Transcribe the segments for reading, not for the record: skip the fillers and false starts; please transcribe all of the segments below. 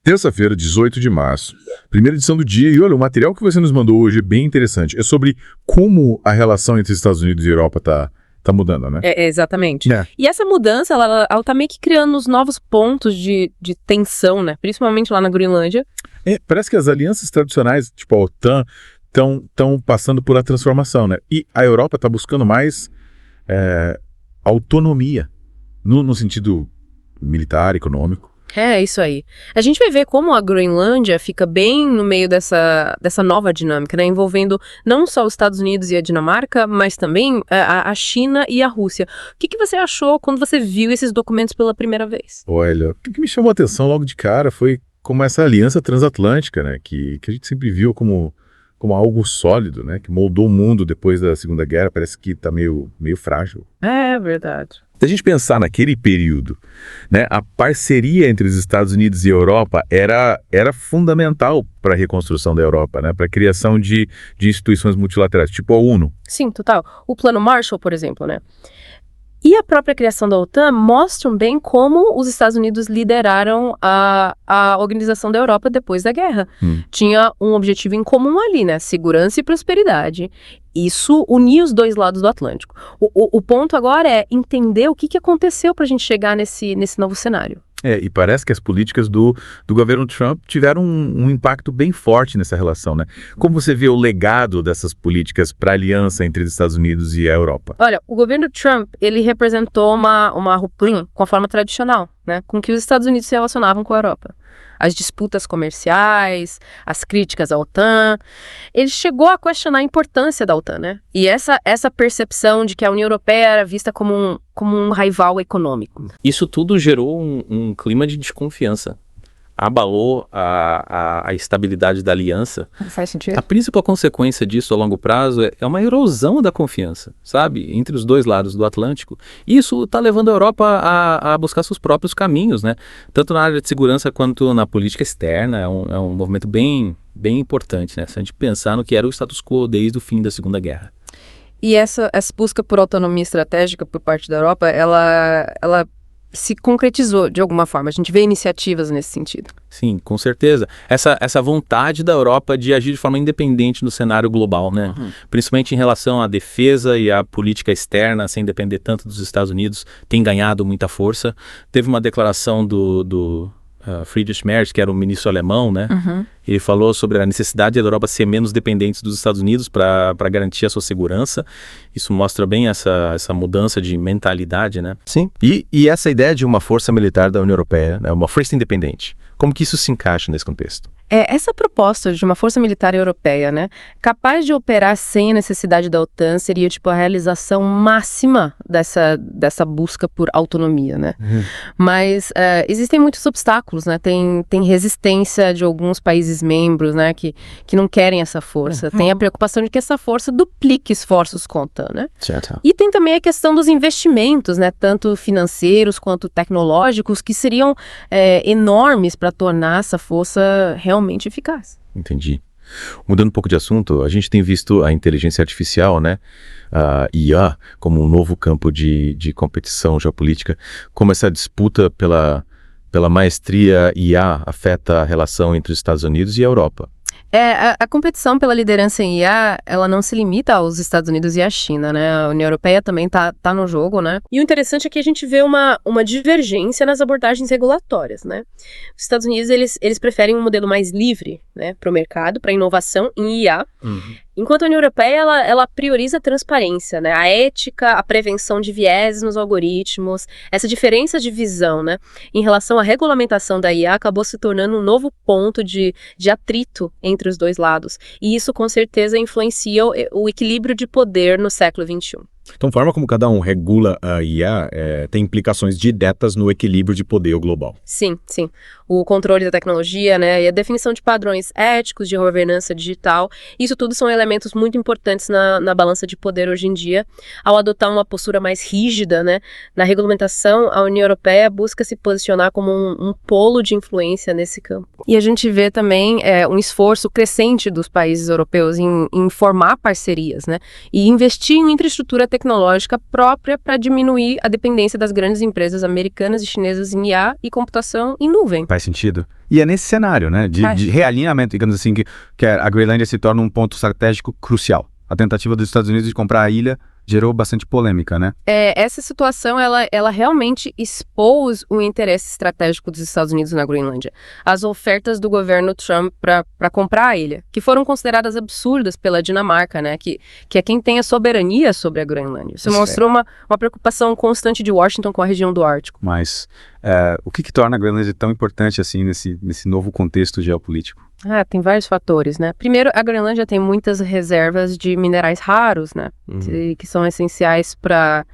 Terça-feira, 18 de março, primeira edição do dia. E olha, o material que você nos mandou hoje é bem interessante. É sobre como a relação entre Estados Unidos e Europa tá mudando, né? Exatamente. É. E essa mudança, ela tá meio que criando os novos pontos de tensão, né? Principalmente lá na Groenlândia. Parece que as alianças tradicionais, tipo a OTAN, estão passando por a transformação, né? E a Europa está buscando mais autonomia, no sentido militar, econômico. É isso aí. A gente vai ver como a Groenlândia fica bem no meio dessa nova dinâmica, né? Envolvendo não só os Estados Unidos e a Dinamarca, mas também a China e a Rússia. O que você achou quando você viu esses documentos pela primeira vez? Olha, o que me chamou a atenção logo de cara foi como essa aliança transatlântica, né? Que a gente sempre viu como algo sólido, né? Que moldou o mundo depois da Segunda Guerra. Parece que está meio frágil. É verdade. Se a gente pensar naquele período, né, a parceria entre os Estados Unidos e a Europa era fundamental para a reconstrução da Europa, né, para a criação de instituições multilaterais, tipo a ONU. Sim, total. O Plano Marshall, por exemplo, né? E a própria criação da OTAN mostram bem como os Estados Unidos lideraram a organização da Europa depois da guerra. Tinha um objetivo em comum ali, né? Segurança e prosperidade. Isso unia os dois lados do Atlântico. O ponto agora é entender o que aconteceu para a gente chegar nesse novo cenário. E parece que as políticas do governo Trump tiveram um impacto bem forte nessa relação, né? Como você vê o legado dessas políticas para a aliança entre os Estados Unidos e a Europa? Olha, o governo Trump, ele representou uma ruptura com a forma tradicional, né? Com que os Estados Unidos se relacionavam com a Europa. As disputas comerciais, as críticas à OTAN. Ele chegou a questionar a importância da OTAN, né? E essa percepção de que a União Europeia era vista como um rival econômico. Isso tudo gerou um clima de desconfiança. Abalou a estabilidade da aliança. Faz sentido. A principal consequência disso a longo prazo é uma erosão da confiança, sabe? Entre os dois lados do Atlântico. E isso está levando a Europa a buscar seus próprios caminhos, né? Tanto na área de segurança quanto na política externa. É um movimento bem importante, né? Se a gente pensar no que era o status quo desde o fim da Segunda Guerra. E essa busca por autonomia estratégica por parte da Europa, ela se concretizou de alguma forma. A gente vê iniciativas nesse sentido. Sim, com certeza. Essa vontade da Europa de agir de forma independente no cenário global, né? Principalmente em relação à defesa e à política externa, sem depender tanto dos Estados Unidos, tem ganhado muita força. Teve uma declaração do Friedrich Merz, que era o ministro alemão, né? Ele falou sobre a necessidade da Europa ser menos dependente dos Estados Unidos para garantir a sua segurança. Isso mostra bem essa mudança de mentalidade, né? Sim. E essa ideia de uma força militar da União Europeia, né, uma força independente, como que isso se encaixa nesse contexto? Essa proposta de uma força militar europeia, né, capaz de operar sem a necessidade da OTAN, seria tipo a realização máxima dessa busca por autonomia, né? Mas existem muitos obstáculos, né? Tem resistência de alguns países membros, né, que não querem essa força. Tem a preocupação de que essa força duplique esforços com a OTAN, né? Certo. E tem também a questão dos investimentos, né, tanto financeiros quanto tecnológicos, que seriam enormes para tornar essa força realmente eficaz. Entendi. Mudando um pouco de assunto, a gente tem visto a inteligência artificial, né, a IA, como um novo campo de competição geopolítica. Como essa disputa pela maestria IA afeta a relação entre os Estados Unidos e a Europa? A competição pela liderança em IA, ela não se limita aos Estados Unidos e à China, né? A União Europeia também tá no jogo, né? E o interessante é que a gente vê uma divergência nas abordagens regulatórias, né? Os Estados Unidos, eles preferem um modelo mais livre, né, para o mercado, para inovação em IA, enquanto a União Europeia, ela prioriza a transparência, né? A ética, a prevenção de vieses nos algoritmos, essa diferença de visão, né, em relação à regulamentação da IA acabou se tornando um novo ponto de atrito entre os dois lados. E isso, com certeza, influencia o equilíbrio de poder no século XXI. Então, a forma como cada um regula a IA tem implicações diretas no equilíbrio de poder global. Sim. O controle da tecnologia, né, e a definição de padrões éticos de governança digital, isso tudo são elementos muito importantes na balança de poder hoje em dia. Ao adotar uma postura mais rígida, né, na regulamentação, a União Europeia busca se posicionar como um polo de influência nesse campo. E a gente vê também um esforço crescente dos países europeus em formar parcerias, né, e investir em infraestrutura tecnológica tecnológica própria para diminuir a dependência das grandes empresas americanas e chinesas em IA e computação em nuvem. Faz sentido. E é nesse cenário, né, de realinhamento, digamos assim, que a Groenlândia se torna um ponto estratégico crucial. A tentativa dos Estados Unidos de comprar a ilha gerou bastante polêmica, né? Essa situação, ela realmente expôs o interesse estratégico dos Estados Unidos na Groenlândia. As ofertas do governo Trump para comprar a ilha, que foram consideradas absurdas pela Dinamarca, né? Que é quem tem a soberania sobre a Groenlândia. Isso mostrou uma preocupação constante de Washington com a região do Ártico. Mas o que torna a Groenlândia tão importante assim nesse novo contexto geopolítico? Tem vários fatores, né? Primeiro, a Groenlândia tem muitas reservas de minerais raros, né? Que são essenciais para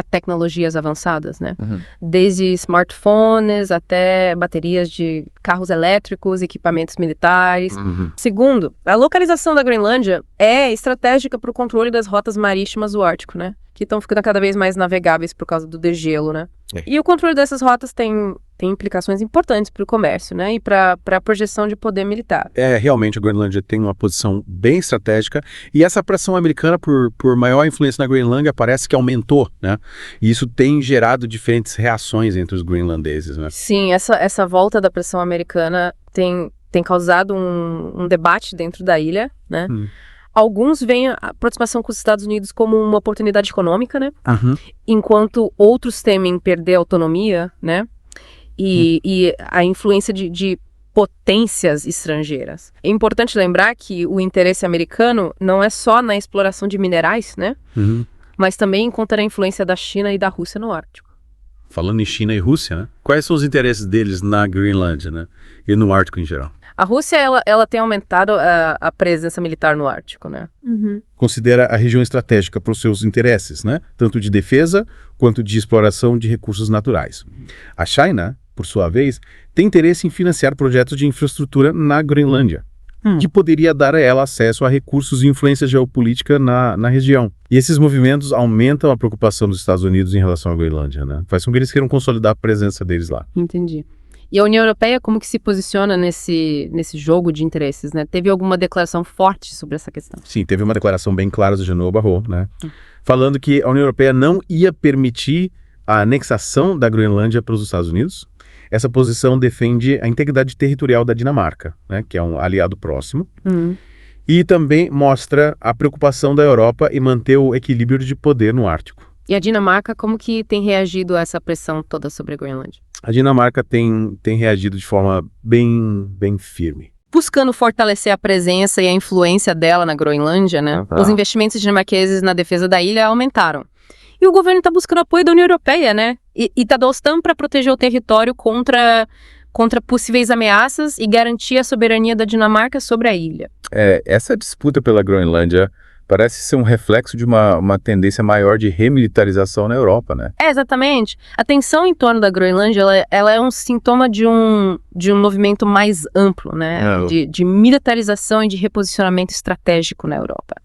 tecnologias avançadas, né? Desde smartphones até baterias de carros elétricos, equipamentos militares. Segundo, a localização da Groenlândia é estratégica para o controle das rotas marítimas do Ártico, né? Que estão ficando cada vez mais navegáveis por causa do degelo, né? E o controle dessas rotas tem implicações importantes para o comércio, né? E para a projeção de poder militar. Realmente a Groenlândia tem uma posição bem estratégica e essa pressão americana por maior influência na Groenlândia parece que aumentou, né? E isso tem gerado diferentes reações entre os groenlandeses, né? Sim, essa volta da pressão americana tem causado um debate dentro da ilha, né? Alguns veem a aproximação com os Estados Unidos como uma oportunidade econômica, né? Enquanto outros temem perder a autonomia, né? E a influência de potências estrangeiras. É importante lembrar que o interesse americano não é só na exploração de minerais, né? Mas também contra a influência da China e da Rússia no Ártico. Falando em China e Rússia, né? Quais são os interesses deles na Groenlândia, né? E no Ártico em geral? A Rússia, ela tem aumentado a presença militar no Ártico, né? Considera a região estratégica para os seus interesses, né? Tanto de defesa quanto de exploração de recursos naturais. A China, por sua vez, tem interesse em financiar projetos de infraestrutura na Groenlândia, que poderia dar a ela acesso a recursos e influência geopolítica na região. E esses movimentos aumentam a preocupação dos Estados Unidos em relação à Groenlândia, né? Faz com que eles queiram consolidar a presença deles lá. Entendi. E a União Europeia, como que se posiciona nesse jogo de interesses, né? Teve alguma declaração forte sobre essa questão? Sim, teve uma declaração bem clara do Jean-Noël Barrot, né? Falando que a União Europeia não ia permitir a anexação da Groenlândia para os Estados Unidos. Essa posição defende a integridade territorial da Dinamarca, né? Que é um aliado próximo. E também mostra a preocupação da Europa em manter o equilíbrio de poder no Ártico. E a Dinamarca, como que tem reagido a essa pressão toda sobre a Groenlândia? A Dinamarca tem reagido de forma bem firme. Buscando fortalecer a presença e a influência dela na Groenlândia, né? Os investimentos dinamarqueses na defesa da ilha aumentaram. E o governo está buscando apoio da União Europeia, né? E está da OTAN para proteger o território contra possíveis ameaças e garantir a soberania da Dinamarca sobre a ilha. Essa disputa pela Groenlândia parece ser um reflexo de uma tendência maior de remilitarização na Europa, né? Exatamente. A tensão em torno da Groenlândia, ela é um sintoma de um movimento mais amplo, né? De militarização e de reposicionamento estratégico na Europa.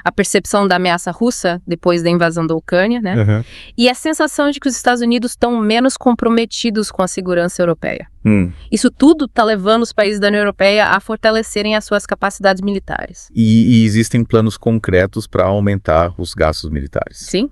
A percepção da ameaça russa, depois da invasão da Ucrânia, né? E a sensação de que os Estados Unidos estão menos comprometidos com a segurança europeia. Isso tudo está levando os países da União Europeia a fortalecerem as suas capacidades militares. E existem planos concretos para aumentar os gastos militares. Sim.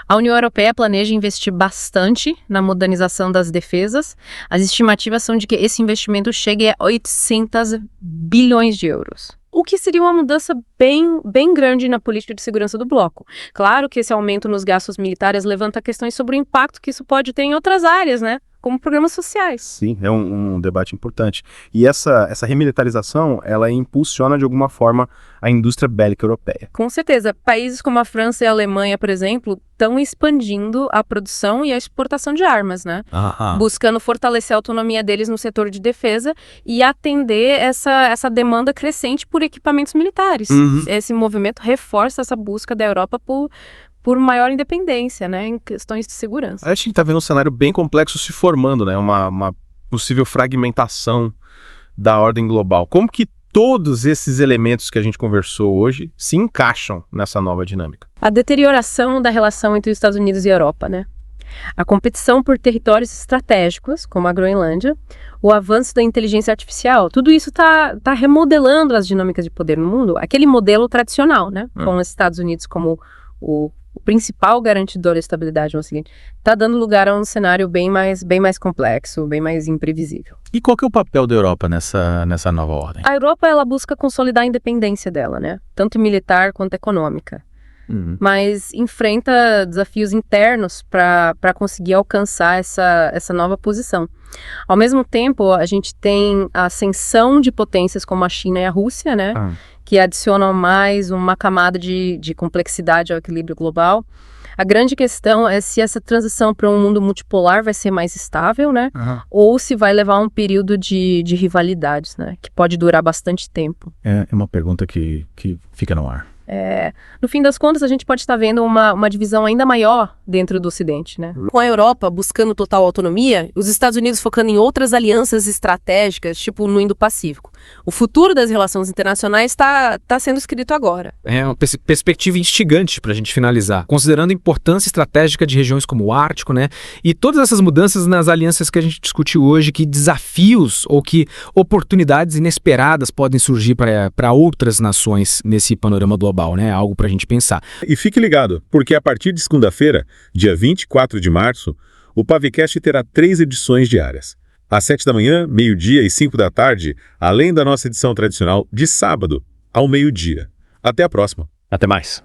A União Europeia planeja investir bastante na modernização das defesas. As estimativas são de que esse investimento chegue a 800 bilhões de euros. O que seria uma mudança bem grande na política de segurança do bloco. Claro que esse aumento nos gastos militares levanta questões sobre o impacto que isso pode ter em outras áreas, né? Como programas sociais. Sim, é um debate importante. E essa remilitarização, ela impulsiona de alguma forma a indústria bélica europeia. Com certeza. Países como a França e a Alemanha, por exemplo, estão expandindo a produção e a exportação de armas, né? Buscando fortalecer a autonomia deles no setor de defesa e atender essa demanda crescente por equipamentos militares. Esse movimento reforça essa busca da Europa por maior independência, né, em questões de segurança. A gente está vendo um cenário bem complexo se formando, né, uma possível fragmentação da ordem global. Como que todos esses elementos que a gente conversou hoje se encaixam nessa nova dinâmica? A deterioração da relação entre os Estados Unidos e a Europa, né? A competição por territórios estratégicos, como a Groenlândia, o avanço da inteligência artificial, tudo isso tá remodelando as dinâmicas de poder no mundo. Aquele modelo tradicional, né, com os Estados Unidos como o o principal garantidor da estabilidade no seguinte, está dando lugar a um cenário bem mais complexo, bem mais imprevisível. E qual que é o papel da Europa nessa nova ordem? A Europa, ela busca consolidar a independência dela, né? Tanto militar quanto econômica. Mas enfrenta desafios internos para conseguir alcançar essa nova posição. Ao mesmo tempo, a gente tem a ascensão de potências como a China e a Rússia, né? Que adicionam mais uma camada de complexidade ao equilíbrio global. A grande questão é se essa transição para um mundo multipolar vai ser mais estável, né? Ou se vai levar a um período de rivalidades, né? Que pode durar bastante tempo. É uma pergunta que fica no ar. No fim das contas, a gente pode estar vendo uma divisão ainda maior dentro do Ocidente, né? Com a Europa buscando total autonomia, os Estados Unidos focando em outras alianças estratégicas, tipo no Indo-Pacífico. O futuro das relações internacionais está sendo escrito agora. É uma perspectiva instigante para a gente finalizar, considerando a importância estratégica de regiões como o Ártico, né? E todas essas mudanças nas alianças que a gente discutiu hoje, que desafios ou que oportunidades inesperadas podem surgir para outras nações nesse panorama global, né? Algo para a gente pensar. E fique ligado, porque a partir de segunda-feira, dia 24 de março, o Pavecast terá 3 edições diárias. Às 7 da manhã, meio-dia e 5 da tarde, além da nossa edição tradicional de sábado, ao meio-dia. Até a próxima. Até mais.